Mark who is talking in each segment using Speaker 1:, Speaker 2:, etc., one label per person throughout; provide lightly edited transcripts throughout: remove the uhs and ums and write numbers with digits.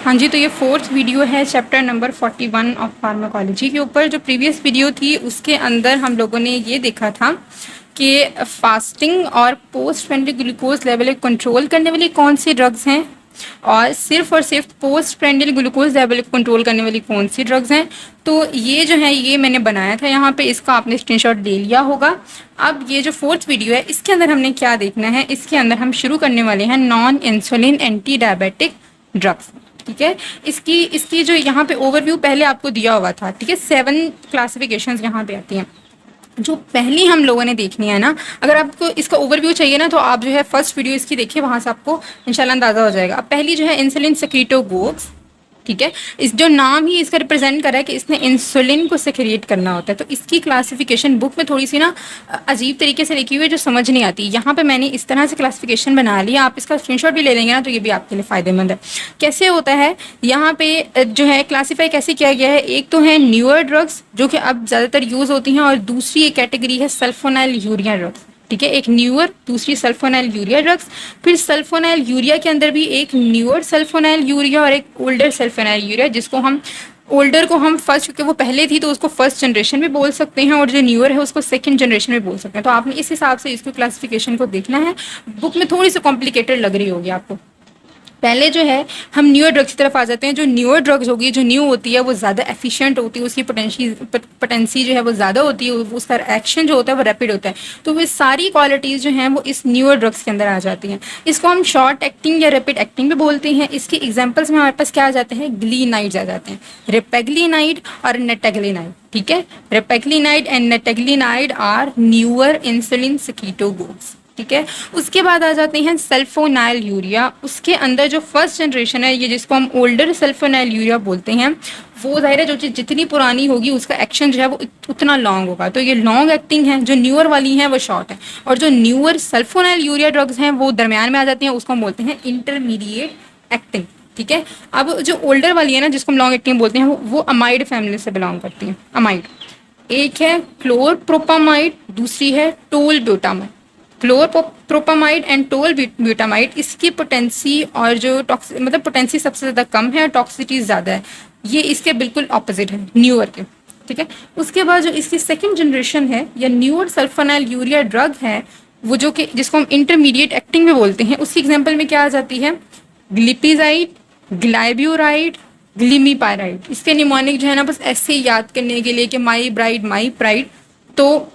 Speaker 1: हाँ जी, तो ये फोर्थ वीडियो है चैप्टर नंबर 41 ऑफ फार्माकोलॉजी के ऊपर। जो प्रीवियस वीडियो थी उसके अंदर हम लोगों ने ये देखा था कि फास्टिंग और पोस्ट प्रेंडिल ग्लूकोज लेवल को कंट्रोल करने वाली कौन सी ड्रग्स हैं और सिर्फ पोस्ट प्रेंडिल ग्लूकोज लेवल को कंट्रोल करने वाली कौन सी ड्रग्स हैं। तो ये जो है ये मैंने बनाया था यहाँ पे, इसका आपने स्क्रीनशॉट ले लिया होगा। अब ये जो फोर्थ वीडियो है इसके अंदर हमने क्या देखना है, इसके अंदर हम शुरू करने वाले हैं non insulin anti diabetic drugs. ठीक है, इसकी इसकी जो यहाँ पे ओवरव्यू पहले आपको दिया हुआ था। ठीक है, 7 क्लासिफिकेशंस यहाँ पे आती हैं जो पहली हम लोगों ने देखनी है ना। अगर आपको इसका ओवरव्यू चाहिए ना तो आप जो है फर्स्ट वीडियो इसकी देखिए, वहां से आपको इंशाल्लाह अंदाजा हो जाएगा। अब पहली जो है इंसुलिन सेक्रेटोगोग्स। ठीक है, इस जो नाम ही इसका रिप्रेजेंट कर रहा है कि इसने इंसुलिन को सेक्रेट करना होता है, तो इसकी क्लासिफिकेशन बुक में थोड़ी सी ना अजीब तरीके से लिखी हुई है जो समझ नहीं आती। यहाँ पे मैंने इस तरह से क्लासिफिकेशन बना लिया, आप इसका स्क्रीनशॉट भी ले लेंगे ना तो ये भी आपके लिए फ़ायदेमंद है। कैसे होता है यहाँ पे जो है क्लासीफाई कैसे किया गया है, एक तो है न्यूअर ड्रग्स जो कि अब ज़्यादातर यूज़ होती हैं, और दूसरी एक कैटेगरी है सल्फोनाइल यूरिया ड्रग्स। ठीक है, एक न्यूअर, दूसरी सल्फोनाइल यूरिया ड्रग्स। फिर सल्फोनाइल यूरिया के अंदर भी एक न्यूअर सल्फोनाइल यूरिया और एक ओल्डर सल्फोनाइल यूरिया, जिसको हम ओल्डर को हम फर्स्ट, क्योंकि वो पहले थी तो उसको फर्स्ट जनरेशन भी बोल सकते हैं, और जो न्यूअर है उसको सेकंड जनरेशन भी बोल सकते हैं। तो आपने इस हिसाब से इसको क्लासिफिकेशन को देखना है। बुक में थोड़ी सी कॉम्प्लिकेटेड लग रही होगी आपको। पहले जो है हम न्यूअर ड्रग्स की तरफ आ जाते हैं। जो न्यूअर ड्रग्स होगी, जो न्यू होती है वो ज़्यादा एफिशिएंट होती है, उसकी पोटेंसी जो है वो ज़्यादा होती है, उसका एक्शन जो होता है वो रैपिड होता है। तो वे सारी क्वालिटीज़ जो हैं वो इस न्यूअर ड्रग्स के अंदर आ जाती हैं। इसको हम शॉर्ट एक्टिंग या रैपिड एक्टिंग भी बोलते हैं। इसकी एग्जाम्पल्स में हमारे पास क्या आ जाते हैं, ग्लीनाइड्स आ जाते हैं, रिपेग्लिनाइड और नेटेग्लिनाइड। ठीक है, रिपेग्लिनाइड एंड नेटेग्लिनाइड आर न्यूअर इंसुलिन सेक्रेटोगोग्स। ठीक है, उसके बाद आ जाते हैं सल्फोनाइल यूरिया। उसके अंदर जो फर्स्ट जनरेशन है, ये जिसको हम ओल्डर सल्फोनाइल यूरिया बोलते हैं, वो जाहिर है जो चीज़ जितनी पुरानी होगी उसका एक्शन जो है वो उतना लॉन्ग होगा। तो ये लॉन्ग एक्टिंग है, जो न्यूअर वाली हैं वो शॉर्ट है, और जो न्यूअर सल्फोनाइल यूरिया ड्रग्स हैं वो दरमियान में आ जाती हैं, उसको हम बोलते हैं इंटरमीडिएट एक्टिंग। ठीक है, अब जो ओल्डर वाली है ना जिसको हम लॉन्ग एक्टिंग बोलते हैं वो अमाइड फैमिली से बिलोंग करती हैं। अमाइड, एक है क्लोरप्रोपामाइड, दूसरी है टोल ब्यूटामाइड। क्लोरप्रोपामाइड एंड टोल ब्यूटामाइड, इसकी पोटेंसी और जो मतलब पोटेंसी सबसे ज़्यादा कम है और टॉक्सिसिटी ज़्यादा है। ये इसके बिल्कुल ऑपोजिट है न्यूअर के। ठीक है, उसके बाद जो इसकी सेकंड जनरेशन है या न्यूअर सल्फोनाइल यूरिया ड्रग है, वो जो कि जिसको हम इंटरमीडिएट एक्टिंग में बोलते हैं, उसकी एग्जाम्पल में क्या आ जाती है, ग्लिपिजाइड, ग्लाइब्यूराइड, ग्लिमीपाराइड। इसके निमोनिक जो है ना बस ऐसे ही याद करने के लिए कि माई ब्राइड माई प्राइड, तो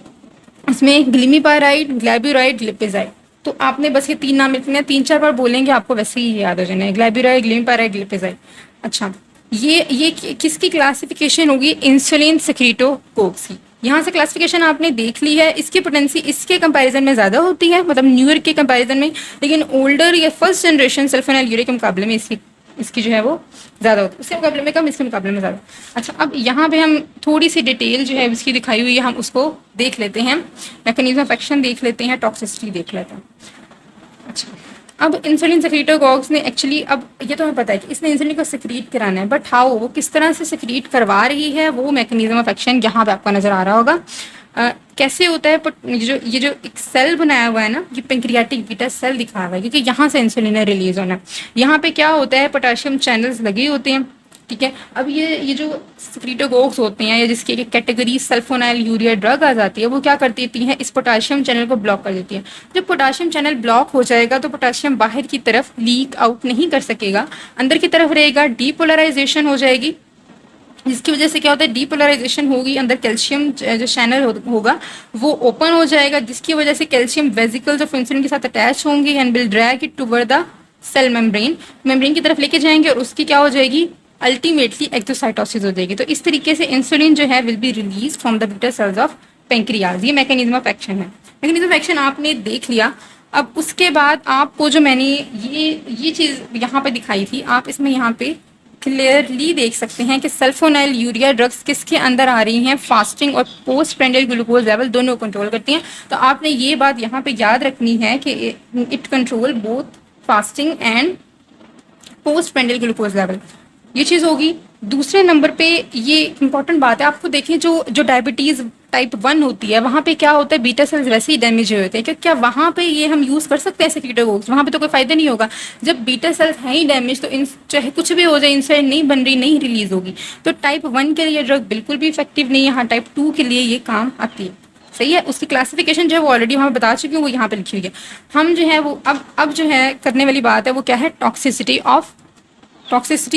Speaker 1: इसमें ग्लिमीपाराइड, ग्लैब्यूराइड, ग्लिपिजाइड। तो आपने बस ये 3 नाम लिखने हैं, 3-4 बार बोलेंगे आपको वैसे ही याद हो जाना है, ग्लैब्यूराइड, ग्लिमीपाराइड, ग्लिपिजाइड। अच्छा, ये किसकी क्लासिफिकेशन होगी, इंसुलिन सेक्रेटोगोग्स की। यहाँ से क्लासिफिकेशन आपने देख ली है। इसकी पोटेंसी इसके कंपैरिजन में ज़्यादा होती है, मतलब न्यूअर के कंपैरिजन में, लेकिन ओल्डर या फर्स्ट जनरेशन सल्फोनाइल यूरिया के मुकाबले में इसकी जो है वो ज़्यादा होती है, उसके मुकाबले में कम, इसके मुकाबले में ज़्यादा। अच्छा, अब यहाँ पे हम थोड़ी सी डिटेल जो है इसकी दिखाई हुई है, हम उसको देख लेते हैं, मैकेनिज्म ऑफ एक्शन देख लेते हैं, टॉक्सिसिटी देख लेते हैं। अच्छा, अब इंसुलिन सेक्रेटोगोग्स ने एक्चुअली, अब ये तो हमें पता है कि इसने इंसुलिन को सेक्रेट कराना है, बट हाउ, वो किस तरह से सेक्रेट करवा रही है, वो मैकेनिज्म ऑफ एक्शन यहाँ पे आपको नज़र आ रहा होगा। कैसे होता है, ये जो एक सेल बनाया हुआ है ना, ये पेंक्रियाटिक बीटा सेल दिखा हुआ है, क्योंकि यहाँ से इंसुलिन रिलीज होना है। यहाँ पे क्या होता है, पोटेशियम चैनल्स लगे होते हैं। ठीक है, अब ये जो सेक्रेटोगोग्स होते हैं या जिसकी एक कैटेगरी सल्फोनाइल यूरिया ड्रग आ जाती है, वो क्या कर देती है, इस पोटेशियम चैनल को ब्लॉक कर देती है। जब पोटेशियम चैनल ब्लॉक हो जाएगा तो पोटेशियम बाहर की तरफ लीक आउट नहीं कर सकेगा, अंदर की तरफ रहेगा, डीपोलराइजेशन हो जाएगी, जिसकी वजह से क्या होता है, डीपोलराइजेशन होगी, अंदर कैल्शियम जो चैनल होगा वो ओपन हो जाएगा, जिसकी वजह से कैल्शियम वेजिकल्स ऑफ इंसुलिन के साथ अटैच होंगे and will drag it toward the cell membrane की तरफ लेके जाएंगे, और उसकी क्या हो जाएगी, अल्टीमेटली एक्सोसाइटोसिस हो जाएगी। तो इस तरीके से इंसुलिन जो है will be release from the beta cells of pancreas. ये मैकेनिज्म ऑफ एक्शन है। मैकेनिज्म ऑफ एक्शन आपने देख लिया। अब उसके बाद आपको जो मैंने ये चीज़ यहाँ पे दिखाई थी, आप इसमें यहाँ पे क्लियरली देख सकते हैं कि सल्फोनाइल यूरिया ड्रग्स किसके अंदर आ रही हैं, फास्टिंग और पोस्ट प्रेंडिल ग्लूकोज लेवल दोनों कंट्रोल करती हैं। तो आपने ये बात यहाँ पे याद रखनी है कि it control both fasting and post prandial glucose level, ये चीज़ होगी। दूसरे नंबर पे ये इंपॉर्टेंट बात है, आपको देखें जो डायबिटीज़ टाइप 1 होती है वहाँ पे क्या होता है, बीटा सेल्स वैसे ही डैमेज हुए होते हैं। क्या वहाँ पे ये हम यूज़ कर सकते हैं सेक्रेटोगोग्स? वहाँ पे तो कोई फायदा नहीं होगा। जब बीटा सेल्स हैं ही डैमेज तो इन चाहे कुछ भी हो जाए, इंसुलिन नहीं बन रही, नहीं रिलीज होगी। तो टाइप 1 के लिए ड्रग बिल्कुल भी इफेक्टिव नहीं है। हाँ, टाइप 2 के लिए ये काम आती है। सही है। उसकी क्लासिफिकेशन जो है वो ऑलरेडी वहाँ बता चुकी हूँ, वो यहाँ पे लिखी हुई है। हम जो है वो अब जो है करने वाली बात है वो क्या है, टॉक्सिसिटी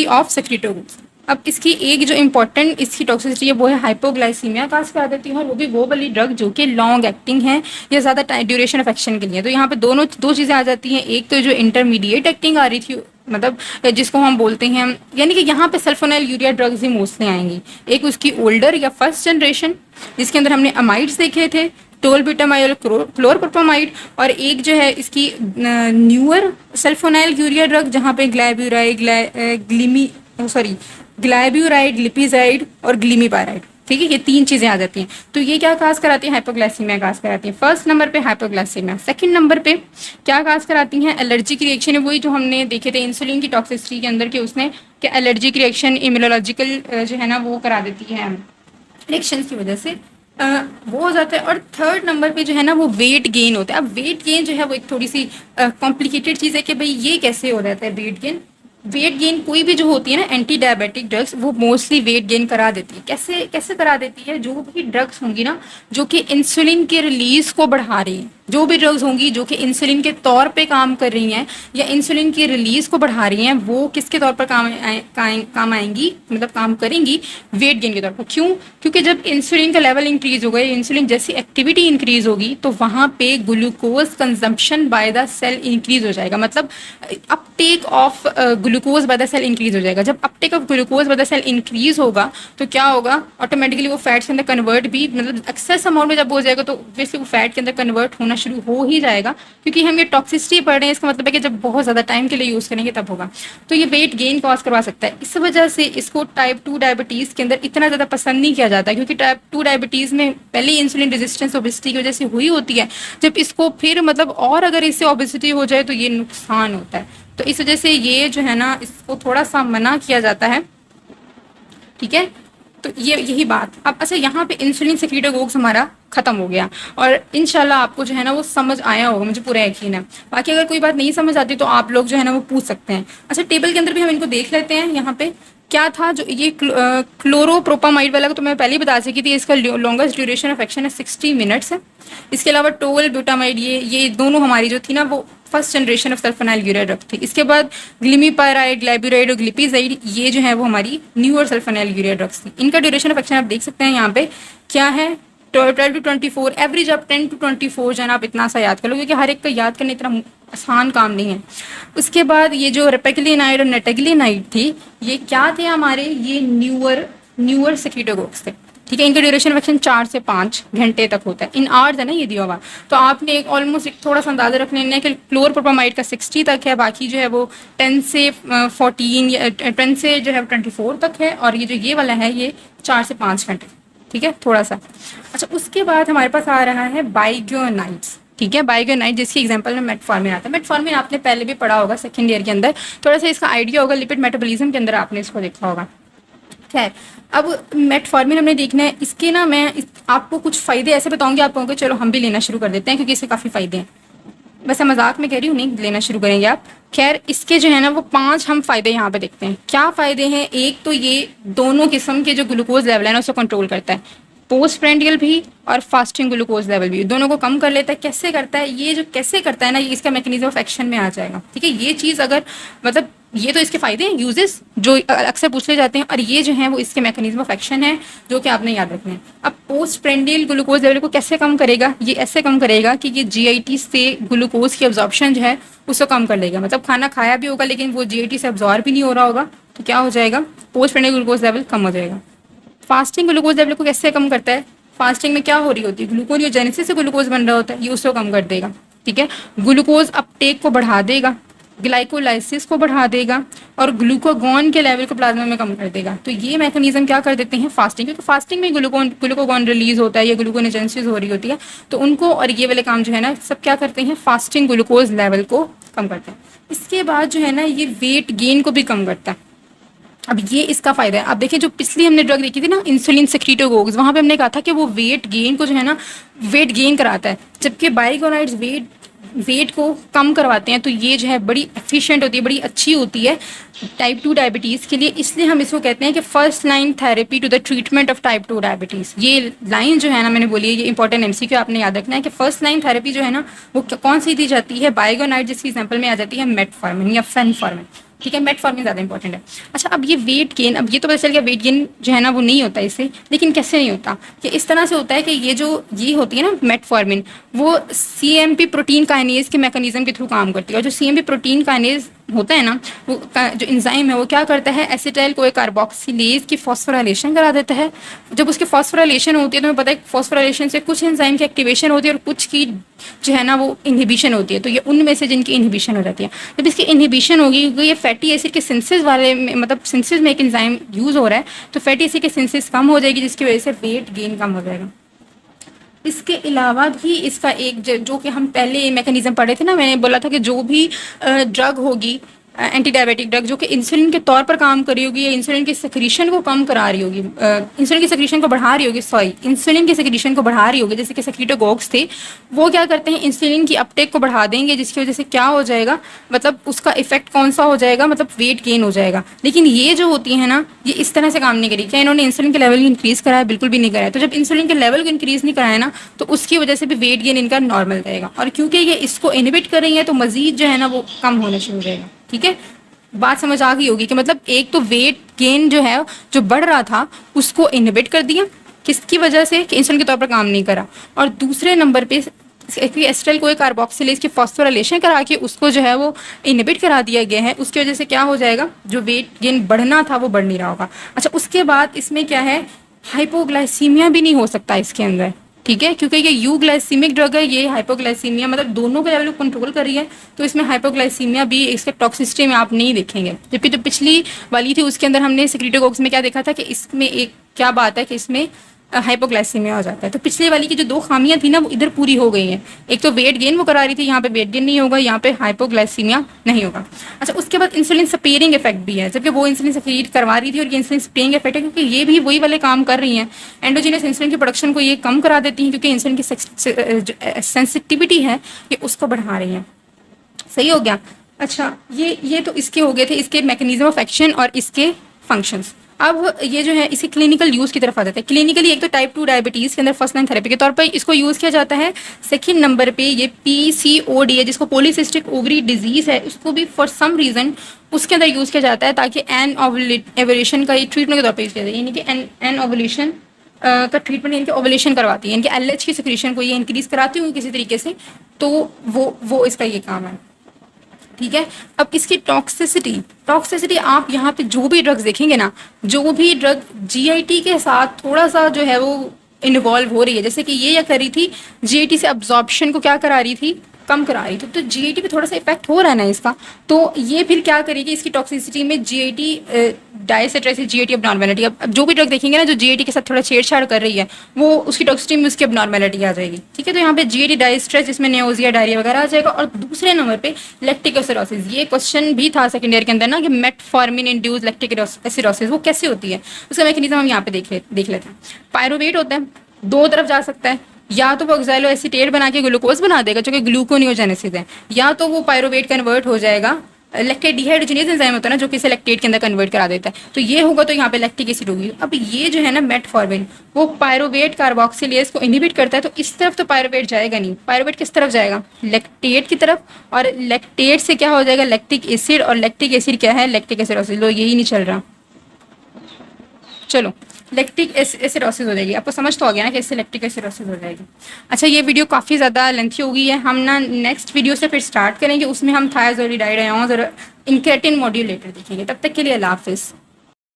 Speaker 1: ऑफ सेक्रेटोगोग्स। अब इसकी एक जो इम्पोर्टेंट इसकी टॉक्सिसिटी है वो है हाइपोग्लाइसीमिया काज करा देती है, और वो भी वो वाली ड्रग जो कि लॉन्ग एक्टिंग है या ज़्यादा ड्यूरेशन ऑफ एक्शन के लिए। तो यहाँ पे दो चीज़ें आ जाती हैं। एक तो जो इंटरमीडिएट एक्टिंग आ रही थी, मतलब जिसको हम बोलते हैं, यानी कि यहाँ पे सल्फोनाइल यूरिया ड्रग्स ही मोस्टली आएंगी। एक उसकी ओल्डर या फर्स्ट जनरेशन जिसके अंदर हमने अमाइड्स देखे थे, टोलब्यूटामाइड, क्लोरप्रोपामाइड, और एक जो है इसकी न्यूअर सल्फोनाइल यूरिया ड्रग जहाँ पे ग्लैब्यूराइड, लिपिजाइड और ग्लिमीपाराइड। ठीक है, ये 3 चीज़ें आ जाती हैं। तो ये क्या काज कराती हैं, हाइपोग्लाइसीमिया काज कराती हैं। फर्स्ट नंबर पे हाइपोग्लाइसीमिया। सेकंड नंबर पे क्या काज कराती हैं, एलर्जिक रिएक्शन है। वही जो हमने देखे थे इंसुलिन की टॉक्सिसिटी के अंदर कि उसने क्या एलर्जिक रिएक्शन, इम्यूनोलॉजिकल जो है ना वो करा देती है, रिएक्शन की वजह से वो हो जाता है। और थर्ड नंबर पे जो है ना वो वेट गेन होता है। अब वेट गेन जो है वो एक थोड़ी सी कॉम्प्लिकेटेड चीज़ है कि भाई ये कैसे हो जाता है वेट गेन। वेट गेन कोई भी जो होती है ना एंटी डायबिटिक ड्रग्स, वो मोस्टली वेट गेन करा देती है। कैसे करा देती है, जो भी ड्रग्स होंगी ना जो कि इंसुलिन के रिलीज को बढ़ा रही हैं, जो भी ड्रग्स होंगी जो कि इंसुलिन के तौर पे काम कर रही हैं या इंसुलिन की रिलीज को बढ़ा रही हैं, वो किसके तौर पर काम आएंगी, मतलब काम करेंगी वेट गेन के तौर पर। क्यों? क्योंकि जब इंसुलिन का लेवल इंक्रीज होगा, इंसुलिन जैसी एक्टिविटी इंक्रीज होगी तो वहाँ पे glucose consumption by the cell increase हो जाएगा। मतलब uptake of glucose by the cell increase हो जाएगा। जब uptake of glucose by the cell increase होगा तो क्या होगा, ऑटोमेटिकली वो फैट्स के अंदर कन्वर्ट भी, मतलब एक्सेस अमाउंट में जब हो जाएगा तो ऑब्वियसली वो फैट के अंदर कन्वर्ट होना शुरू हो ही जाएगा। क्योंकि हम ये टॉक्सिसिटी पढ़ रहे हैं, इसका मतलब है कि जब बहुत ज़्यादा टाइम के लिए यूज़ करेंगे तब होगा। तो ये वेट गेन कॉज करवा सकता है। इस वजह से इसको टाइप 2 डायबिटीज़ के अंदर इतना ज़्यादा पसंद नहीं किया जाता, क्योंकि टाइप 2 डायबिटीज़ में पहले इंसुलिन रेजिस्टेंस ओबेसिटी की वजह से हुई होती है। जब इसको फिर मतलब और अगर इससे ओबेसिटी हो जाए तो ये नुकसान होता है। तो इस वजह से ये जो है ना इसको थोड़ा सा मना किया जाता है। ठीक है, तो ये यही बात। अब अच्छा, यहाँ पे इंसुलिन सेक्रेटोगोग्स हमारा खत्म हो गया, और इंशाल्लाह आपको जो है ना वो समझ आया होगा, मुझे पूरा यकीन है। बाकी अगर कोई बात नहीं समझ आती तो आप लोग जो है ना वो पूछ सकते हैं। अच्छा, टेबल के अंदर भी हम इनको देख लेते हैं। यहाँ पे क्या था, जो ये क्लोरोप्रोपामाइड वाला तो मैं पहले ही बता चुकी थी, इसका लॉन्गेस्ट ड्यूरेशन ऑफ एक्शन है 60 मिनट्स है। इसके अलावा टोल ब्यूटामाइड, ये दोनों हमारी जो थी ना वो first generation of sulfonyl urea drug थी। इसके बाद ग्लिमीपाराइड, ग्लैब्यूराइड और ग्लिपिजाइड, ये जो है वो हमारी न्यूअर सल्फोनाइल यूरिया ड्रग्स थी। इनका ड्यूरेशन ऑफ एक्शन आप देख सकते हैं यहाँ पे क्या है, 12 to 24, एवरेज आप 10 to 24 जो है ना आप इतना सा याद कर लो, क्योंकि हर एक का याद करना इतना आसान काम नहीं है। उसके बाद ये जो रेपेक्लिनाइड और नेटेग्लिनाइड थी, ये क्या थे हमारे, ये न्यूअर सेक्रेटोगोग्स थे। ठीक है, इनका ड्यूरेशन ऑफ एक्शन 4 से 5 घंटे तक होता है। इन आवर्स है ना ये दिया हुआ। तो आपने एक ऑलमोस्ट थोड़ा सा अंदाजा रख लेना है कि क्लोरप्रोपामाइड का 60 तक है, बाकी जो है वो 10 से 14 या 10 से जो है 24 तक है, और ये वाला है ये 4 से 5 घंटे। ठीक है, थोड़ा सा। अच्छा, उसके बाद हमारे पास आ रहा है बाइगोनाइड्स। ठीक है, बाइगोनाइड जिसकी एग्जांपल में मेटफॉर्मिन आता है। मेटफॉर्मिन आपने पहले भी पढ़ा होगा सेकेंड ईयर के अंदर, थोड़ा सा इसका आइडिया होगा, लिपिड मेटाबॉलिज्म के अंदर आपने इसको देखा होगा। खैर, अब मेटफॉर्मिन हमने देखना है। इसके ना मैं आपको कुछ फ़ायदे ऐसे बताऊंगी, आप कहोगे चलो हम भी लेना शुरू कर देते हैं, क्योंकि इससे काफ़ी फ़ायदे हैं। वैसे मजाक में कह रही हूँ, नहीं लेना शुरू करेंगे आप। खैर, इसके जो है ना वो 5 हम फ़ायदे यहाँ पे देखते हैं। क्या फ़ायदे हैं, एक तो ये दोनों किस्म के जो ग्लूकोज लेवल है ना उसको कंट्रोल करता है, पोस्ट प्रेंडियल भी और फास्टिंग ग्लूकोज लेवल भी, दोनों को कम कर लेता है। कैसे करता है, ये जो कैसे करता है ना, ये इसका मैकेनिज्म ऑफ एक्शन में आ जाएगा। ठीक है, ये चीज़ अगर मतलब ये तो इसके फायदे हैं, यूजेस जो अक्सर पूछ ले जाते हैं, और ये जो है वो इसके मैकेनिज्म ऑफ एक्शन है जो कि आपने याद रखना है। अब पोस्ट प्रेंडियल ग्लूकोज लेवल को कैसे कम करेगा, ये ऐसे कम करेगा कि ये जीआईटी से ग्लूकोज की अब्जॉर्प्शन जो है उसको कम कर लेगा। मतलब खाना खाया भी होगा लेकिन वो जीआईटी से अब्जॉर्ब भी नहीं हो रहा होगा, तो क्या हो जाएगा, पोस्ट प्रेंडियल ग्लूकोज लेवल कम हो जाएगा। फास्टिंग ग्लूकोज लेवल को कैसे कम करता है, फास्टिंग में क्या हो रही होती है, ग्लूकोनियोजेनेसिस से ग्लूकोज बन रहा होता है, ये उसको कम कर देगा। ठीक है, ग्लूकोज अपटेक को बढ़ा देगा, ग्लाइकोलाइसिस को बढ़ा देगा, और ग्लूकोगॉन के लेवल को प्लाज्मा में कम कर देगा। तो ये मैकेनिज्म क्या कर देते हैं फास्टिंग, क्योंकि फास्टिंग में ग्लूकोगॉन रिलीज होता है या ग्लूकोनियोजेनेसिस हो रही होती है, तो उनको और ये वाले काम जो है ना सब क्या करते हैं, फास्टिंग ग्लूकोज लेवल को कम करते हैं। इसके बाद जो है ना ये वेट गेन को भी कम करता है। अब ये इसका फ़ायदा है। अब देखिए जो पिछली हमने ड्रग देखी थी ना इंसुलिन सेक्रीटोगोग्स, वहाँ पे हमने कहा था कि वो वेट गेन को जो है ना वेट गेन कराता है, जबकि बाइगोनाइड्स वेट को कम करवाते हैं। तो ये जो है बड़ी एफिशिएंट होती है, बड़ी अच्छी होती है टाइप 2 डायबिटीज़ के लिए। इसलिए हम इसको कहते हैं कि first line therapy to the treatment of type 2 diabetes. ये लाइन जो है ना मैंने बोली है, ये इंपॉर्टेंट एमसीक्यू आपने याद रखना है कि फर्स्ट लाइन थेरेपी जो है ना वो कौन सी दी जाती है, बाइगोनाइड जिसकी एग्जाम्पल में आ जाती है मेटफॉर्मिन या फेनफॉर्मिन। ठीक है, मेटफॉर्मिन ज़्यादा इंपॉर्टेंट है। अच्छा, अब ये वेट गेन, अब ये तो पता चल गया वेट गेन जो है ना वो नहीं होता इससे, लेकिन कैसे नहीं होता कि इस तरह से होता है कि ये होती है ना मेटफॉर्मिन, वो सीएमपी प्रोटीन काइनेज के मैकेनिज्म के थ्रू काम करती है। और जो सीएमपी प्रोटीन काइनेज होता है ना वो जो एंजाइम है वो क्या करता है, एसिटाइल कोई कार्बोक्सिलेज की फॉस्फोराइलेशन करा देता है। जब उसकी फॉस्फोराइलेशन होती है तो हमें पता है फॉस्फोराइलेशन से कुछ एंजाइम की एक्टिवेशन होती है और कुछ की जो है ना वो इनहिबिशन होती है। तो ये उनमें से जिनकी इनहिबिशन हो जाती है, जब इसकी इनहिबिशन होगी क्योंकि ये फैटी एसिड के सिंथेसिस वाले में, मतलब सिंथेसिस में एक एंजाइम यूज़ हो रहा है, तो फैटी एसिड के सिंथेसिस कम हो जाएगी जिसकी वजह से वेट गेन कम हो जाएगा। इसके अलावा भी इसका एक जो कि हम पहले मैकेनिज्म पढ़े थे ना, मैंने बोला था कि जो भी ड्रग होगी एंटी डायबिटिक ड्रग जो कि इंसुलिन के तौर पर काम कर रही होगी या इंसुलिन की सेक्रीशन को कम करा रही होगी, इंसुलिन की सेक्रीशन को बढ़ा रही होगी, इंसुलिन की सेक्रीशन को बढ़ा रही होगी, जैसे कि सेक्रीटोगोग्स थे, वो क्या करते हैं इंसुलिन की अपटेक को बढ़ा देंगे, जिसकी वजह से क्या हो जाएगा, मतलब उसका इफेक्ट कौन सा हो जाएगा, मतलब वेट गेन हो जाएगा। लेकिन ये जो होती है ना ये इस तरह से काम नहीं करी। क्या इन्होंने इंसुलिन के लेवल इंक्रीज कराया? बिल्कुल भी नहीं कराया। तो जब इंसुलिन के लेवल को इंक्रीज नहीं कराया ना तो उसकी वजह से भी वेट गेन इनका नॉर्मल रहेगा, और क्योंकि ये इसको इनहिबिट कर रही है तो मजीद जो है ना वो कम होना शुरू हो जाएगा। ठीक है, बात समझ आ गई होगी कि मतलब एक तो वेट गेन जो है जो बढ़ रहा था उसको इनहिबिट कर दिया, किसकी वजह से कि इंसुलिन के तौर पर काम नहीं करा, और दूसरे नंबर पे एस्ट्रेल कोई कार्बोक्सिलेज की फॉस्फोराइलेशन करा के उसको जो है वो इनहिबिट करा दिया गया है। उसकी वजह से क्या हो जाएगा, जो वेट गेन बढ़ना था वो बढ़ नहीं रहा होगा। अच्छा, उसके बाद इसमें क्या है, हाइपोग्लाइसीमिया भी नहीं हो सकता इसके अंदर। ठीक है, क्योंकि ये यूग्लाइसीमिक ड्रग है, ये हाइपोग्लाइसीमिया मतलब दोनों के लेवल को कंट्रोल कर रही है, तो इसमें हाइपोग्लाइसीमिया भी इसके टॉक्सिसिटी में आप नहीं देखेंगे। जबकि जो पिछली वाली थी उसके अंदर हमने सेक्रीटोगोग्स में क्या देखा था कि इसमें एक क्या बात है कि इसमें हाइपोग्लाइसीमिया हो जाता है। तो पिछले वाली की जो दो खामियां थी ना वो इधर पूरी हो गई हैं। एक तो वेट गेन वो करा रही थी, यहाँ पे वेट गेन नहीं होगा, यहाँ पे हाइपोग्लाइसीमिया नहीं होगा। अच्छा, उसके बाद इंसुलिन स्पेयरिंग इफेक्ट भी है, जबकि वो इंसुलिन सेक्रीट करवा रही थी और ये इंसुलिन स्पेयरिंग इफेक्ट है क्योंकि ये भी वही वाले काम कर रही हैं। एंडोजीनस इंसुलिन की प्रोडक्शन को ये कम करा देती हैं क्योंकि इंसुलिन की सेंसिटिविटी है ये उसको बढ़ा रही हैं। सही हो गया। अच्छा, ये तो इसके हो गए थे, इसके मैकेनिज्म ऑफ एक्शन और इसके फंक्शंस। अब ये जो है इसी क्लिनिकल यूज़ की तरफ आ जाता है। क्लिनिकली एक तो टाइप 2 डायबिटीज़ के अंदर फर्स्ट लाइन थेरेपी के तौर पर इसको यूज़ किया जाता है। सेकंड नंबर पे ये PCOD है जिसको पॉलीसिस्टिक ओवरी डिजीज़ है, उसको भी फॉर सम रीज़न उसके अंदर यूज़ किया जाता है ताकि एन ओवुलेशन का ये ट्रीटमेंट के तौर पर यूज़ किया जाए, यानी कि एन ओवुलेशन का ट्रीटमेंट इनके ओवुलेशन करवाती है, इनके LH की सिक्रीशन को ये इंक्रीज़ कराती हूँ किसी तरीके से, तो वो इसका ये काम है। ठीक है, अब इसकी टॉक्सिसिटी आप यहाँ पे जो भी ड्रग्स देखेंगे ना, जो भी ड्रग GIT के साथ थोड़ा सा जो है वो इन्वॉल्व हो रही है, जैसे कि ये या कर रही थी GIT से अब्जॉर्प्शन को क्या करा रही थी, कम करा रही थी, तो GIT पे थोड़ा सा इफेक्ट हो रहा है ना इसका, तो ये फिर क्या करेगी इसकी टॉक्सिसिटी में GIT डायसेट्राइसिस GIT अबनॉर्मेलिटी। अब जो भी ड्रग देखेंगे ना जो GIT के साथ थोड़ा छेड़छाड़ कर रही है वो उसकी टॉक्सिसिटी में उसकी अबनॉर्मेलिटी आ जाएगी। ठीक है, तो यहाँ पे GIT डायस्ट्रेस जिसमें नेओजिया डायरिया वगैरह आ जाएगा। और दूसरे नंबर पे लैक्टिक एसिडोसिस, ये क्वेश्चन भी था सेकेंड ईयर के अंदर ना कि मेटफॉर्मिन इंड्यूस लैक्टिक एसिडोसिस वो कैसे होती है, उसका मैकेनिज्म हम यहाँ पे देख लेते हैं। पायरुवेट होता है, दो तरफ जा सकता है, या तो वो ऑक्सैलो एसीटेट बना के ग्लूकोज बना देगा जो कि ग्लूकोनियोजेनेसिस है, या तो वो पायरुवेट कन्वर्ट हो जाएगा, लैक्टेट डिहाइड्रोजनेज एंजाइम होता है ना जो कि इसे लैक्टेट के अंदर कन्वर्ट करा देता है, तो ये होगा, तो यहाँ पे लैक्टिक एसिड होगी। अब ये जो है ना मेटफॉर्मिन वो पायरुवेट कार्बोक्सिलेज को इनहिबिट करता है, तो इस तरफ तो पायरुवेट जाएगा नहीं, पायरुवेट किस तरफ जाएगा, लैक्टेट की तरफ, और लैक्टेट से क्या हो जाएगा लैक्टिक एसिड, और लैक्टिक एसिड क्या है लैक्टिक एसिडोसिस। लो यही नहीं चल रहा, चलो लैक्टिक एसिडोसिस हो जाएगी। आपको समझ तो आ गया ना कि इससे लैक्टिक एसिडोसिस हो जाएगी। अच्छा, ये वीडियो काफ़ी ज़्यादा लेंथी हो गई है, हम ना नेक्स्ट वीडियो से फिर स्टार्ट करेंगे, उसमें हम थायराइड और इंक्रेटिन मॉड्यूलेटर देखेंगे। तब तक के लिए अल्लाह हाफिज़।